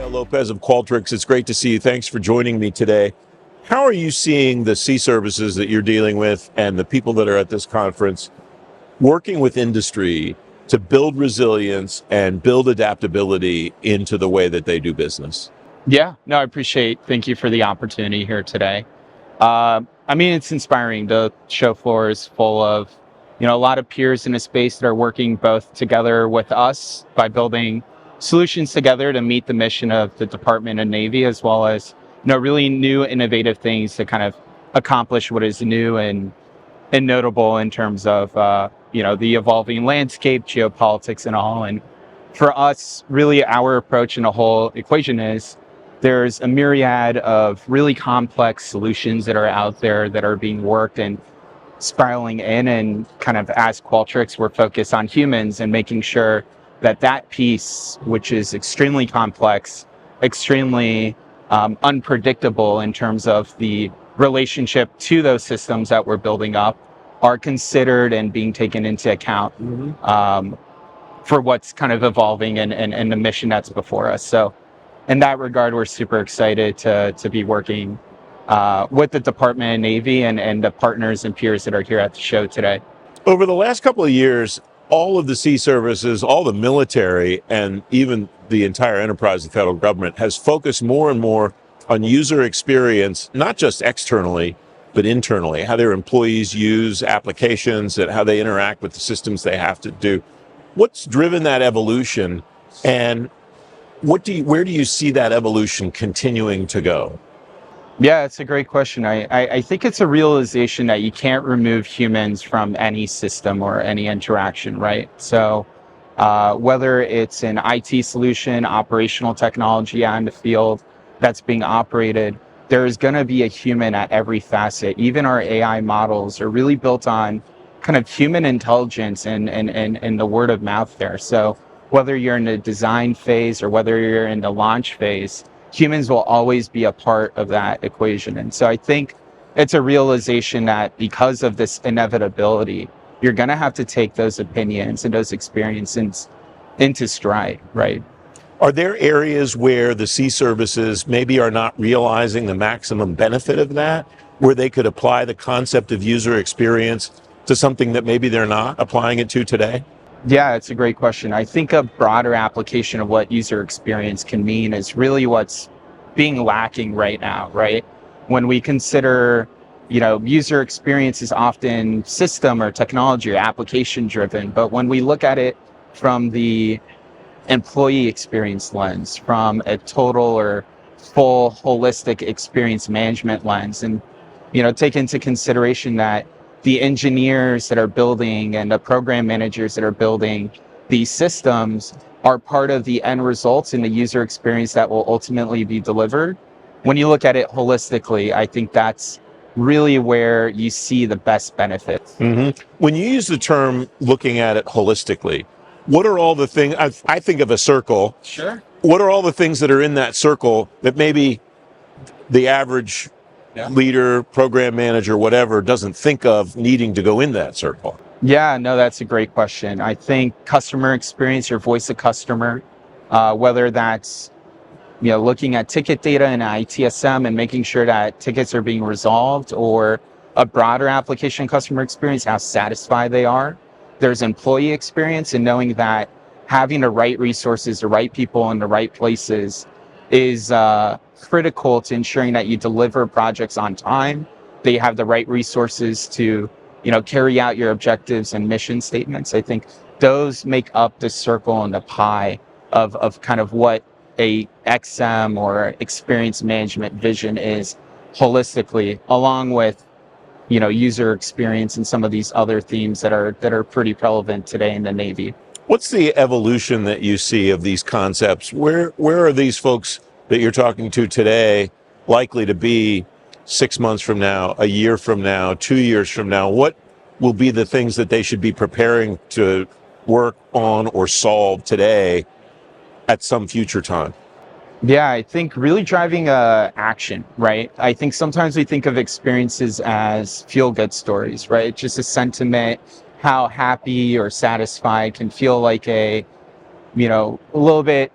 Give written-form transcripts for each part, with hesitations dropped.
Caio Lopes of Qualtrics. It's great to see you. Thanks for joining me today. How are you seeing the C services that you're dealing with and the people that are at this conference working with industry to build resilience and build adaptability into the way that they do business? Yeah, no, I appreciate. Thank you for the opportunity here today. It's inspiring. The show floor is full of, a lot of peers in a space that are working both together with us by building solutions together to meet the mission of the Department of Navy, as well as, really new, innovative things to kind of accomplish what is new and notable in terms of, the evolving landscape, geopolitics, and all. And for us, really, our approach in the whole equation is there's a myriad of really complex solutions that are out there that are being worked and spiraling in. And kind of as Qualtrics, we're focused on humans and making sure that that piece, which is extremely complex, extremely unpredictable in terms of the relationship to those systems that we're building up, are considered and being taken into account for what's kind of evolving and the mission that's before us. So in that regard, we're super excited to be working with the Department of Navy and the partners and peers that are here at the show today. Over the last couple of years, all of the C services, all the military, and even the entire enterprise, the federal government, has focused more and more on user experience, not just externally, but internally, how their employees use applications and how they interact with the systems they have to do. What's driven that evolution, and where do you see that evolution continuing to go? Yeah, it's a great question. I think it's a realization that you can't remove humans from any system or any interaction, right? So whether it's an IT solution, operational technology out in the field that's being operated, there's going to be a human at every facet. Even our AI models are really built on kind of human intelligence and the word of mouth there. So whether you're in the design phase or whether you're in the launch phase, humans will always be a part of that equation. And so I think it's a realization that because of this inevitability, you're going to have to take those opinions and those experiences into stride, right? Are there areas where the C services maybe are not realizing the maximum benefit of that, where they could apply the concept of user experience to something that maybe they're not applying it to today? Yeah, it's a great question. I think a broader application of what user experience can mean is really what's being lacking right now, right? When we consider, user experience is often system or technology or application driven, but when we look at it from the employee experience lens, from a total or full holistic experience management lens, and, take into consideration that the engineers that are building and the program managers that are building these systems are part of the end results in the user experience that will ultimately be delivered. When you look at it holistically, I think that's really where you see the best benefits. Mm-hmm. When you use the term looking at it holistically, what are all the things, I think of a circle. Sure. What are all the things that are in that circle that maybe the average leader, program manager, whatever, doesn't think of needing to go in that circle? Yeah, no, that's a great question. I think customer experience, your voice of customer, whether that's looking at ticket data and ITSM and making sure that tickets are being resolved, or a broader application customer experience, how satisfied they are. There's employee experience and knowing that having the right resources, the right people in the right places is critical to ensuring that you deliver projects on time, that you have the right resources to carry out your objectives and mission statements. I think those make up the circle and the pie of kind of what a XM or experience management vision is holistically, along with user experience and some of these other themes that are pretty relevant today in the Navy. What's the evolution that you see of these concepts? Where are these folks that you're talking to today likely to be 6 months from now, a year from now, 2 years from now? What will be the things that they should be preparing to work on or solve today at some future time? Yeah, I think really driving action, right? I think sometimes we think of experiences as feel-good stories, right? Just a sentiment, how happy or satisfied can feel like a little bit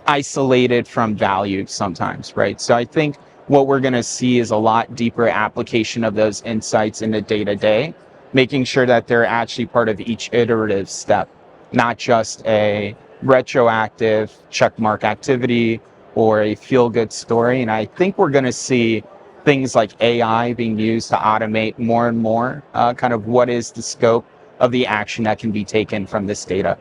isolated from value sometimes, right? So I think what we're going to see is a lot deeper application of those insights in the day to day, making sure that they're actually part of each iterative step, not just a retroactive checkmark activity or a feel good story. And I think we're going to see things like AI being used to automate more and more kind of what is the scope of the action that can be taken from this data.